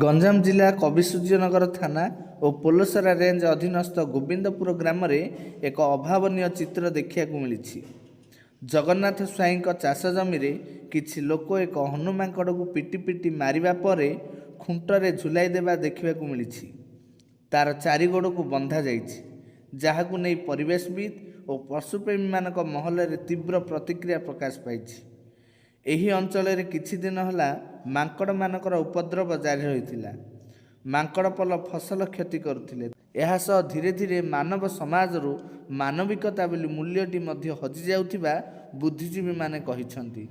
ଗଞ୍ଜାମ ଜିଲ୍ଲା କବିସୂର୍ଯ୍ୟନଗର ଥାନା ଓ ପୋଲସରା ରେଞ୍ଜ ଅଧୀନସ୍ଥ ଗୋବିନ୍ଦପୁର ଗ୍ରାମରେ ଏକ ଅଭାବନୀୟ ଚିତ୍ର ଦେଖିବାକୁ ମିଳିଛି। ଜଗନ୍ନାଥ ସ୍ୱାଇଁଙ୍କ ଚାଷ ଜମିରେ କିଛି ଲୋକ ଏକ ହନୁ ମାଙ୍କଡ଼କୁ ପିଟି ପିଟି ମାରିବା ପରେ ଖୁଣ୍ଟରେ ଝୁଲାଇ ଦେବା ଦେଖିବାକୁ ମିଳିଛି। ତାର ଚାରିଗୋଡ଼କୁ ବନ୍ଧା ଯାଇଛି, ଯାହାକୁ ନେଇ ପରିବେଶବିତ୍ ଓ ପଶୁପ୍ରେମୀମାନଙ୍କ ମହଲରେ ତୀବ୍ର ପ୍ରତିକ୍ରିୟା ପ୍ରକାଶ ପାଇଛି। ଏହି ଅଞ୍ଚଳରେ କିଛି ଦିନ ହେଲା ମାଙ୍କଡ଼ମାନଙ୍କର ଉପଦ୍ରବ ଜାରି ରହିଥିଲା। ମାଙ୍କଡ଼ ପଲ ଫସଲ କ୍ଷତି କରୁଥିଲେ। ଏହା ସହ ଧୀରେ ଧୀରେ ମାନବ ସମାଜରୁ ମାନବିକତା ବୋଲି ମୂଲ୍ୟଟି ମଧ୍ୟ ହଜିଯାଉଥିବା ବୁଦ୍ଧିଜୀବୀମାନେ କହିଛନ୍ତି।